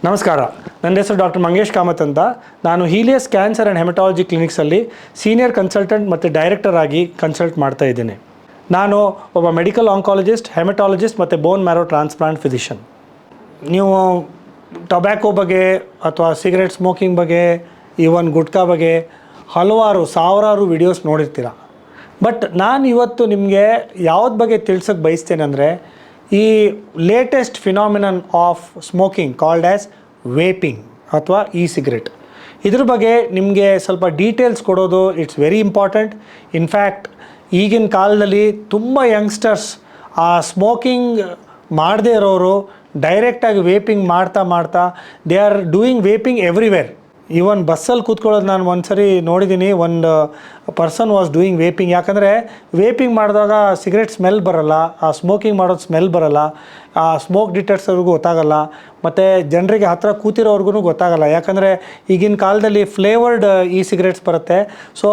ನಮಸ್ಕಾರ, ನನ್ನ ಹೆಸರು ಡಾಕ್ಟರ್ ಮಂಗೇಶ್ ಕಾಮತ್ ಅಂತ. ನಾನು ಹೀಲಿಯಸ್ ಕ್ಯಾನ್ಸರ್ ಆ್ಯಂಡ್ ಹೆಮಟಾಲಜಿ ಕ್ಲಿನಿಕ್ಸಲ್ಲಿ ಸೀನಿಯರ್ ಕನ್ಸಲ್ಟೆಂಟ್ ಮತ್ತು ಡೈರೆಕ್ಟರ್ ಆಗಿ ಕನ್ಸಲ್ಟ್ ಮಾಡ್ತಾ ಇದ್ದೀನಿ. ನಾನು ಒಬ್ಬ ಮೆಡಿಕಲ್ ಆಂಕಾಲಜಿಸ್ಟ್, ಹೆಮಟಾಲಜಿಸ್ಟ್ ಮತ್ತು ಬೋನ್ ಮ್ಯಾರೋ ಟ್ರಾನ್ಸ್ಪ್ಲಾಂಟ್ ಫಿಸಿಷಿಯನ್. ನೀವು ಟೊಬ್ಯಾಕೋ ಬಗ್ಗೆ ಅಥವಾ ಸಿಗರೆಟ್ ಸ್ಮೋಕಿಂಗ್ ಬಗ್ಗೆ, ಈವನ್ ಗುಟ್ಕಾ ಬಗ್ಗೆ ಸಾವಿರಾರು ವಿಡಿಯೋಸ್ ನೋಡಿರ್ತೀರ. ಬಟ್ ನಾನು ಇವತ್ತು ನಿಮಗೆ ಯಾವ್ದು ಬಗ್ಗೆ ತಿಳಿಸೋಕ್ಕೆ ಬಯಸ್ತೇನೆ ಅಂದರೆ, ಈ latest phenomenon of smoking called as vaping ಅಥವಾ ಸಿಗರೆಟ್, ಇದ್ರ ಬಗ್ಗೆ ನಿಮಗೆ ಸ್ವಲ್ಪ ಡೀಟೇಲ್ಸ್ ಕೊಡೋದು ಇಟ್ಸ್ ವೆರಿ ಇಂಪಾರ್ಟೆಂಟ್. ಇನ್ಫ್ಯಾಕ್ಟ್ ಈಗಿನ ಕಾಲದಲ್ಲಿ ತುಂಬ ಯಂಗ್ಸ್ಟರ್ಸ್ ಆ ಸ್ಮೋಕಿಂಗ್ ಮಾಡದೇ ಇರೋರು ಡೈರೆಕ್ಟಾಗಿ ವೇಪಿಂಗ್ ಮಾಡ್ತಾ they are doing vaping everywhere. Even ಬಸ್ಸಲ್ಲಿ ಕೂತ್ಕೊಳ್ಳೋದು ನಾನು ಒಂದು ಸರಿ ನೋಡಿದ್ದೀನಿ, ಒಂದು ಪರ್ಸನ್ ವಾಸ್ ಡೂಯಿಂಗ್ ವೇಪಿಂಗ್. ಯಾಕಂದರೆ ವೇಪಿಂಗ್ ಮಾಡಿದಾಗ ಸಿಗರೆಟ್ ಸ್ಮೆಲ್ ಬರೋಲ್ಲ, ಆ ಸ್ಮೋಕಿಂಗ್ ಮಾಡೋದು ಸ್ಮೆಲ್ ಬರೋಲ್ಲ, ಆ ಸ್ಮೋಕ್ ಡಿಟೆಕ್ಟರ್ಸ್ವ್ರಿಗೂ ಗೊತ್ತಾಗಲ್ಲ, ಮತ್ತು ಜನರಿಗೆ ಹತ್ತಿರ ಕೂತಿರೋವ್ರಿಗೂ ಗೊತ್ತಾಗಲ್ಲ. ಯಾಕಂದರೆ ಈಗಿನ ಕಾಲದಲ್ಲಿ ಫ್ಲೇವರ್ಡ್ ಸಿಗರೆಟ್ಸ್ ಬರುತ್ತೆ. ಸೊ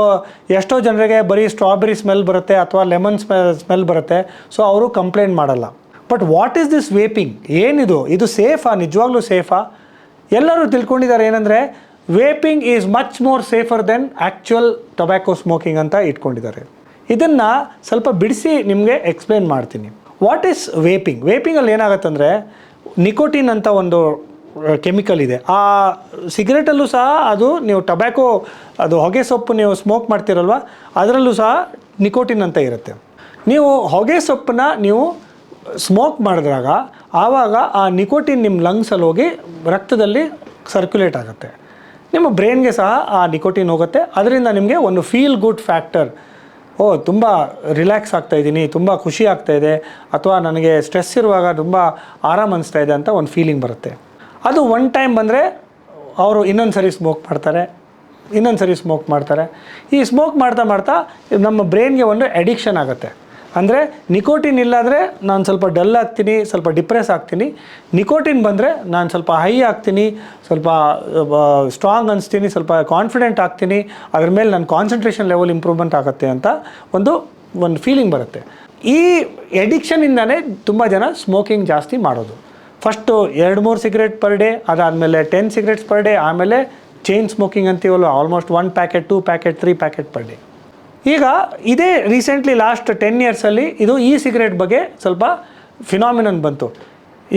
ಎಷ್ಟೋ ಜನರಿಗೆ ಬರೀ ಸ್ಟ್ರಾಬೆರಿ ಸ್ಮೆಲ್ ಬರುತ್ತೆ ಅಥವಾ ಲೆಮನ್ ಸ್ಮೆಲ್ ಬರುತ್ತೆ. ಸೊ ಅವರು ಕಂಪ್ಲೇಂಟ್ ಮಾಡಲ್ಲ. But what is this vaping? ಇದು ಸೇಫಾ? ನಿಜವಾಗ್ಲೂ ಸೇಫಾ? ಎಲ್ಲರೂ ತಿಳ್ಕೊಂಡಿದ್ದಾರೆ ಏನಂದರೆ vaping is much more safer than actual tobacco smoking ಅಂತ ಇಟ್ಕೊಂಡಿದ್ದಾರೆ. ಇದನ್ನು ಸ್ವಲ್ಪ ಬಿಡಿಸಿ ನಿಮಗೆ ಎಕ್ಸ್ಪ್ಲೇನ್ ಮಾಡ್ತೀನಿ. What is vaping? ವೇಪಿಂಗಲ್ಲಿ ಏನಾಗುತ್ತಂದರೆ, ನಿಕೋಟಿನ್ ಅಂತ ಒಂದು ಕೆಮಿಕಲ್ ಇದೆ. ಆ ಸಿಗರೆಟಲ್ಲೂ ಸಹ ಅದು, ನೀವು ಟೊಬ್ಯಾಕೋ ಅದು ಹೊಗೆ ಸೊಪ್ಪು ನೀವು ಸ್ಮೋಕ್ ಮಾಡ್ತಿರಲ್ವ, ಅದರಲ್ಲೂ ಸಹ ನಿಕೋಟಿನ್ ಅಂತ ಇರುತ್ತೆ. ನೀವು ಹೊಗೆ ಸೊಪ್ಪನ್ನ ನೀವು ಸ್ಮೋಕ್ ಮಾಡಿದಾಗ ಆವಾಗ ಆ ನಿಕೋಟಿನ್ ನಿಮ್ಮ ಲಂಗ್ಸಲ್ಲಿ ಹೋಗಿ ರಕ್ತದಲ್ಲಿ ಸರ್ಕ್ಯುಲೇಟ್ ಆಗುತ್ತೆ. ನಿಮ್ಮ ಬ್ರೈನ್ಗೆ ಸಹ ಆ ನಿಕೋಟಿನ್ ಹೋಗುತ್ತೆ. ಅದರಿಂದ ನಿಮಗೆ ಒಂದು ಫೀಲ್ ಗುಡ್ ಫ್ಯಾಕ್ಟರ್, ತುಂಬ ರಿಲ್ಯಾಕ್ಸ್ ಆಗ್ತಾಯಿದ್ದೀನಿ, ತುಂಬ ಖುಷಿ ಆಗ್ತಾಯಿದೆ, ಅಥವಾ ನನಗೆ ಸ್ಟ್ರೆಸ್ ಇರುವಾಗ ತುಂಬ ಆರಾಮ ಅನಿಸ್ತಾ ಇದೆ ಅಂತ ಒಂದು ಫೀಲಿಂಗ್ ಬರುತ್ತೆ. ಅದು ಒನ್ ಟೈಮ್ ಬಂದರೆ ಅವರು ಇನ್ನೊಂದು ಸರಿ ಸ್ಮೋಕ್ ಮಾಡ್ತಾರೆ. ಈ ಸ್ಮೋಕ್ ಮಾಡ್ತಾ ನಮ್ಮ ಬ್ರೈನ್ಗೆ ಒಂದು ಅಡಿಕ್ಷನ್ ಆಗುತ್ತೆ. ಅಂದರೆ ನಿಕೋಟಿನ್ ಇಲ್ಲಾಂದರೆ ನಾನು ಸ್ವಲ್ಪ ಡಲ್ ಆಗ್ತೀನಿ, ಸ್ವಲ್ಪ ಡಿಪ್ರೆಸ್ ಆಗ್ತೀನಿ. ನಿಕೋಟಿನ್ ಬಂದರೆ ನಾನು ಸ್ವಲ್ಪ ಹೈ ಆಗ್ತೀನಿ, ಸ್ವಲ್ಪ ಸ್ಟ್ರಾಂಗ್ ಅನಿಸ್ತೀನಿ, ಸ್ವಲ್ಪ ಕಾನ್ಫಿಡೆಂಟ್ ಆಗ್ತೀನಿ, ಅದ್ರ ಮೇಲೆ ನನ್ನ ಕಾನ್ಸಂಟ್ರೇಷನ್ ಲೆವೆಲ್ ಇಂಪ್ರೂವ್ಮೆಂಟ್ ಆಗುತ್ತೆ ಅಂತ ಒಂದು ಫೀಲಿಂಗ್ ಬರುತ್ತೆ. ಈ ಎಡಿಕ್ಷನಿಂದನೇ ತುಂಬ ಜನ ಸ್ಮೋಕಿಂಗ್ ಜಾಸ್ತಿ ಮಾಡೋದು. ಫಸ್ಟು 2-3 ಸಿಗರೆಟ್ ಪರ್ ಡೇ, ಅದಾದಮೇಲೆ 10 ಸಿಗರೆಟ್ಸ್ ಪರ್ ಡೇ, ಆಮೇಲೆ ಚೈನ್ ಸ್ಮೋಕಿಂಗ್ ಅಂತೀವಲ್ಲ, almost 1 packet, 2 packet, 3 packet per day. ಈಗ ಇದೇ ರೀಸೆಂಟ್ಲಿ ಲಾಸ್ಟ್ 10 ಇಯರ್ಸಲ್ಲಿ ಇದು ಸಿಗರೆಟ್ ಬಗ್ಗೆ ಸ್ವಲ್ಪ ಫಿನಾಮಿನನ್ ಬಂತು.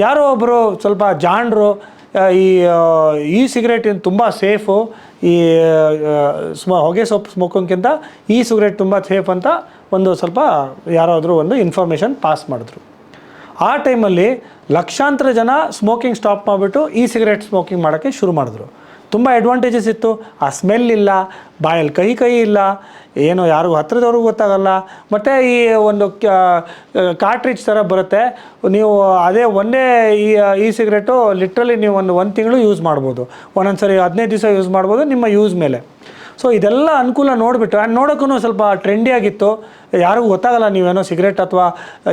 ಯಾರೋ ಒಬ್ಬರು ಸ್ವಲ್ಪ ಜಾಣರು ಸಿಗರೆಟ್ ತುಂಬ ಸೇಫು, ಹೊಗೆ ಸೊಪ್ಪು ಸ್ಮೋಕಿಂಗ್ಗಿಂತ ಸಿಗರೆಟ್ ತುಂಬ ಸೇಫ್ ಅಂತ ಸ್ವಲ್ಪ ಯಾರಾದರೂ ಒಂದು ಇನ್ಫಾರ್ಮೇಷನ್ ಪಾಸ್ ಮಾಡಿದ್ರು. ಆ ಟೈಮಲ್ಲಿ ಲಕ್ಷಾಂತರ ಜನ ಸ್ಮೋಕಿಂಗ್ ಸ್ಟಾಪ್ ಮಾಡಿಬಿಟ್ಟು ಸಿಗರೆಟ್ ಸ್ಮೋಕಿಂಗ್ ಮಾಡೋಕ್ಕೆ ಶುರು ಮಾಡಿದ್ರು. ತುಂಬ ಅಡ್ವಾಂಟೇಜಸ್ ಇತ್ತು. ಆ ಸ್ಮೆಲ್ ಇಲ್ಲ, ಬಾಯಲ್ಲಿ ಕಹಿ ಇಲ್ಲ, ಏನೋ ಯಾರಿಗೂ ಹತ್ತಿರದವ್ರಿಗೂ ಗೊತ್ತಾಗಲ್ಲ. ಮತ್ತು ಒಂದು ಕಾರ್ಟ್ರಿಜ್ ಥರ ಬರುತ್ತೆ, ನೀವು ಅದೇ ಒಂದೇ ಸಿಗರೆಟು ಲಿಟ್ರಲಿ ನೀವು ಒಂದು ತಿಂಗಳು ಯೂಸ್ ಮಾಡ್ಬೋದು, ಒಂದೊಂದು ಸರಿ 15 ದಿವಸ ಯೂಸ್ ಮಾಡ್ಬೋದು ನಿಮ್ಮ ಯೂಸ್ ಮೇಲೆ. ಸೊ ಇದೆಲ್ಲ ಅನುಕೂಲ ನೋಡಿಬಿಟ್ಟು, ನೋಡೋಕ್ಕೂ ಸ್ವಲ್ಪ ಟ್ರೆಂಡಿಯಾಗಿತ್ತು, ಯಾರಿಗೂ ಗೊತ್ತಾಗಲ್ಲ ನೀವೇನೋ ಸಿಗರೆಟ್ ಅಥವಾ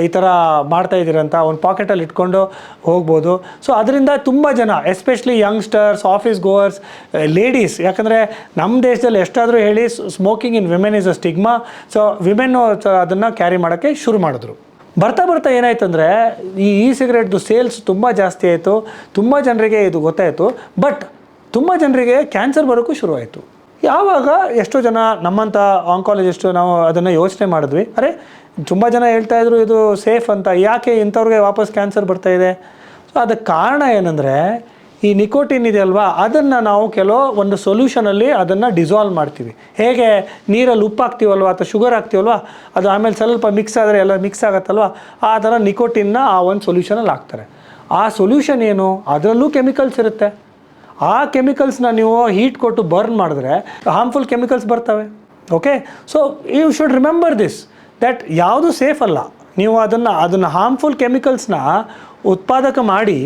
ಈ ಥರ ಮಾಡ್ತಾಯಿದ್ದೀರಂತ, ಒಂದು ಪಾಕೆಟಲ್ಲಿ ಇಟ್ಕೊಂಡು ಹೋಗ್ಬೋದು. ಸೊ ಅದರಿಂದ ತುಂಬ ಜನ, especially youngsters, office goers, ladies, ಯಾಕಂದರೆ ನಮ್ಮ ದೇಶದಲ್ಲಿ ಎಷ್ಟಾದರೂ ಹೇಳಿ smoking in women is a stigma. So ವಿಮೆನ್ನು ಅದನ್ನು ಕ್ಯಾರಿ ಮಾಡೋಕ್ಕೆ ಶುರು ಮಾಡಿದ್ರು. ಬರ್ತಾ ಏನಾಯ್ತು ಅಂದರೆ, ಸಿಗರೆಟ್ದು ಸೇಲ್ಸ್ ತುಂಬ ಜಾಸ್ತಿ ಆಯಿತು, ತುಂಬ ಜನರಿಗೆ ಇದು ಗೊತ್ತಾಯಿತು. ಬಟ್ ತುಂಬ ಜನರಿಗೆ ಕ್ಯಾನ್ಸರ್ ಬರೋಕ್ಕೂ ಶುರುವಾಯಿತು. ಯಾವಾಗ ಎಷ್ಟೋ ಜನ ನಮ್ಮಂಥ ಆಂಕಾಲಜಿಸ್ಟು ನಾವು ಅದನ್ನು ಯೋಚನೆ ಮಾಡಿದ್ವಿ, ತುಂಬ ಜನ ಹೇಳ್ತಾಯಿದ್ರು ಇದು ಸೇಫ್ ಅಂತ, ಯಾಕೆ ಇಂಥವ್ರಿಗೆ ವಾಪಸ್ ಕ್ಯಾನ್ಸರ್ ಬರ್ತಾಯಿದೆ? ಸೊ ಅದಕ್ಕೆ ಕಾರಣ ಏನಂದರೆ, ನಿಕೋಟಿನ್ ಇದೆ ಅಲ್ವಾ, ಅದನ್ನು ನಾವು ಒಂದು ಸೊಲ್ಯೂಷನಲ್ಲಿ ಅದನ್ನು ಡಿಸಾಲ್ವ್ ಮಾಡ್ತೀವಿ. ಹೇಗೆ ನೀರಲ್ಲಿ ಉಪ್ಪು ಹಾಕ್ತೀವಲ್ವ ಅಥವಾ ಶುಗರ್ ಹಾಕ್ತೀವಲ್ವ, ಅದು ಆಮೇಲೆ ಸ್ವಲ್ಪ ಮಿಕ್ಸ್ ಆದರೆ ಎಲ್ಲ ಮಿಕ್ಸ್ ಆಗುತ್ತಲ್ವ, ಆ ಥರ ನಿಕೋಟಿನ್ನ ಆ ಒಂದು ಸೊಲ್ಯೂಷನಲ್ಲಿ ಹಾಕ್ತಾರೆ. ಆ ಸೊಲ್ಯೂಷನ್ ಏನು? ಅದರಲ್ಲೂ ಕೆಮಿಕಲ್ಸ್ ಇರುತ್ತೆ. ಆ ಕೆಮಿಕಲ್ಸ್ನ ನೀವು ಹೀಟ್ ಕೊಟ್ಟು ಬರ್ನ್ ಮಾಡಿದ್ರೆ ಹಾರ್ಮ್ಫುಲ್ ಕೆಮಿಕಲ್ಸ್ ಬರ್ತವೆ. Okay, so you should remember this, that ಯಾವುದು ಸೇಫ್ ಅಲ್ಲ. ನೀವು ಅದನ್ನು ಹಾರ್ಮ್ಫುಲ್ ಕೆಮಿಕಲ್ಸ್ನ ಉತ್ಪಾದಕ ಮಾಡಿ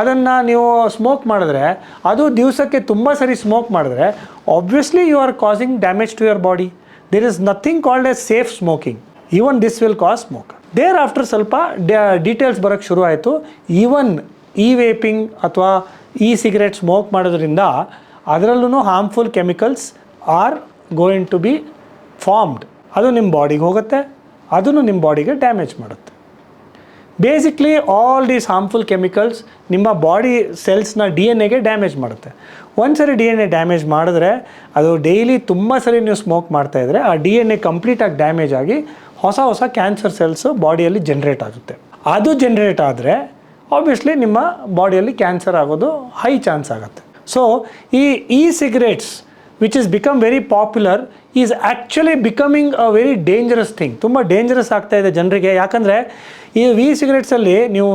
ಅದನ್ನು ನೀವು ಸ್ಮೋಕ್ ಮಾಡಿದ್ರೆ, ಅದು ದಿವಸಕ್ಕೆ ತುಂಬ ಸರಿ ಸ್ಮೋಕ್ ಮಾಡಿದ್ರೆ obviously you are causing damage to your body. There is nothing called as safe smoking. Even this will cause smoke. Thereafter ಸ್ವಲ್ಪ ಡೀಟೇಲ್ಸ್ ಬರೋಕ್ಕೆ ಶುರು ಆಯಿತು. ಈವನ್ ವೇಪಿಂಗ್ ಅಥವಾ ಸಿಗರೆಟ್ ಸ್ಮೋಕ್ ಮಾಡೋದ್ರಿಂದ ಅದರಲ್ಲೂ harmful chemicals are going to be formed. ಅದು ನಿಮ್ಮ ಬಾಡಿಗೆ ಹೋಗುತ್ತೆ, ಅದನ್ನು ನಿಮ್ಮ ಬಾಡಿಗೆ ಡ್ಯಾಮೇಜ್ ಮಾಡುತ್ತೆ. Basically all these harmful chemicals ನಿಮ್ಮ ಬಾಡಿ ಸೆಲ್ಸ್ನ DNA ಡ್ಯಾಮೇಜ್ ಮಾಡುತ್ತೆ. ಒಂದ್ಸರಿ DNA ಡ್ಯಾಮೇಜ್ ಮಾಡಿದ್ರೆ ಅದು ಡೈಲಿ ತುಂಬ ಸರಿ ನೀವು ಸ್ಮೋಕ್ ಮಾಡ್ತಾಯಿದ್ರೆ ಆ DNA ಕಂಪ್ಲೀಟಾಗಿ ಡ್ಯಾಮೇಜ್ ಆಗಿ ಹೊಸ ಕ್ಯಾನ್ಸರ್ ಸೆಲ್ಸು ಬಾಡಿಯಲ್ಲಿ ಜನ್ರೇಟ್ ಆಗುತ್ತೆ. ಅದು ಜನ್ರೇಟ್ ಆದರೆ ಆಬ್ವಿಯಸ್ಲಿ ನಿಮ್ಮ ಬಾಡಿಯಲ್ಲಿ ಕ್ಯಾನ್ಸರ್ ಆಗೋದು ಹೈ ಚಾನ್ಸ್ ಆಗುತ್ತೆ. ಸೊ ಈ cigarettes which is become very popular is actually becoming a very dangerous thing. ತುಂಬ ಡೇಂಜರಸ್ ಆಗ್ತಾಯಿದೆ ಜನರಿಗೆ. ಯಾಕಂದರೆ ಈ ಸಿಗರೇಟ್ಸಲ್ಲಿ ನೀವು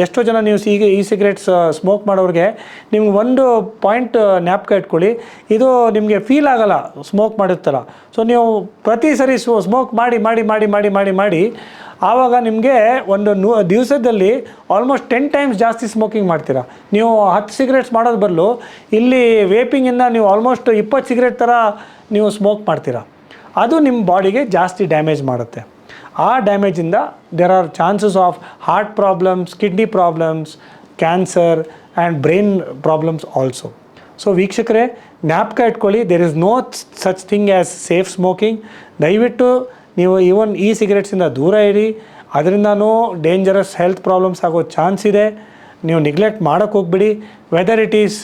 ಎಷ್ಟೋ ಜನ ನೀವು ಈ ಸಿಗರೇಟ್ಸ್ ಸ್ಮೋಕ್ ಮಾಡೋರಿಗೆ ನಿಮ್ಗೆ ಒಂದು ಪಾಯಿಂಟ್ ಜ್ಞಾಪಕ ಇಟ್ಕೊಳ್ಳಿ, ಇದು ನಿಮಗೆ ಫೀಲ್ ಆಗೋಲ್ಲ ಸ್ಮೋಕ್ ಮಾಡಿರ್ತಾರ. ಸೊ ನೀವು ಪ್ರತಿ ಸರಿ ಸ್ಮೋಕ್ ಮಾಡಿ ಆವಾಗ ನಿಮಗೆ ಒಂದು ದಿವಸದಲ್ಲಿ ಆಲ್ಮೋಸ್ಟ್ 10 ಟೈಮ್ಸ್ ಜಾಸ್ತಿ ಸ್ಮೋಕಿಂಗ್ ಮಾಡ್ತೀರಾ. ನೀವು 10 ಸಿಗರೇಟ್ಸ್ ಮಾಡೋದು ಬದಲು ಇಲ್ಲಿ ವೇಪಿಂಗಿಂದ ನೀವು ಆಲ್ಮೋಸ್ಟ್ 20 ಸಿಗರೇಟ್ ಥರ ನೀವು ಸ್ಮೋಕ್ ಮಾಡ್ತೀರಾ. ಅದು ನಿಮ್ಮ ಬಾಡಿಗೆ ಜಾಸ್ತಿ ಡ್ಯಾಮೇಜ್ ಮಾಡುತ್ತೆ. ಆ ಡ್ಯಾಮೇಜಿಂದ there are chances of heart problems, kidney problems, cancer and brain problems also. So ವೀಕ್ಷಕರೇ, ಜ್ಞಾಪಕ ಇಟ್ಕೊಳ್ಳಿ, there is no such thing as safe smoking. ದಯವಿಟ್ಟು ನೀವು ಈವನ್ ಈ ಸಿಗರೇಟ್ಸಿಂದ ದೂರ ಇರಿ. ಅದರಿಂದನೂ ಡೇಂಜರಸ್ ಹೆಲ್ತ್ ಪ್ರಾಬ್ಲಮ್ಸ್ ಆಗೋ ಚಾನ್ಸ್ ಇದೆ. ನೀವು ನೆಗ್ಲೆಕ್ಟ್ ಮಾಡೋಕ್ಕೆ ಹೋಗ್ಬಿಡಿ. Whether it is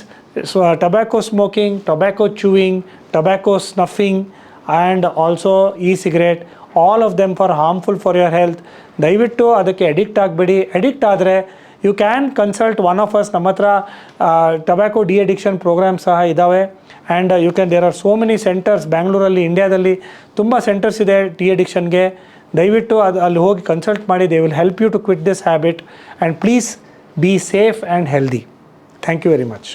tobacco smoking, tobacco chewing, tobacco snuffing and also cigarette, all of them for harmful for your health. ದಯವಿಟ್ಟು ಅದಕ್ಕೆ ಅಡಿಕ್ಟ್ ಆಗಬೇಡಿ. ಅಡಿಕ್ಟ್ ಆದರೆ you can consult one of us. ನಮ್ಮ ಹತ್ರ ಟೊಬ್ಯಾಕೊ ಡಿ-ಅಡಿಕ್ಷನ್ ಪ್ರೋಗ್ರಾಮ್ ಸಹ ಇದ್ದಾವೆ. And you can there are so many centres ಬ್ಯಾಂಗ್ಳೂರಲ್ಲಿ, ಇಂಡಿಯಾದಲ್ಲಿ ತುಂಬ ಸೆಂಟರ್ಸ್ ಇದೆ ಡಿ-ಅಡಿಕ್ಷನ್ಗೆ. ದಯವಿಟ್ಟು ಅಲ್ಲಿ ಹೋಗಿ ಕನ್ಸಲ್ಟ್ ಮಾಡಿ. They will help you to quit this habit. And please be safe and healthy. Thank you very much.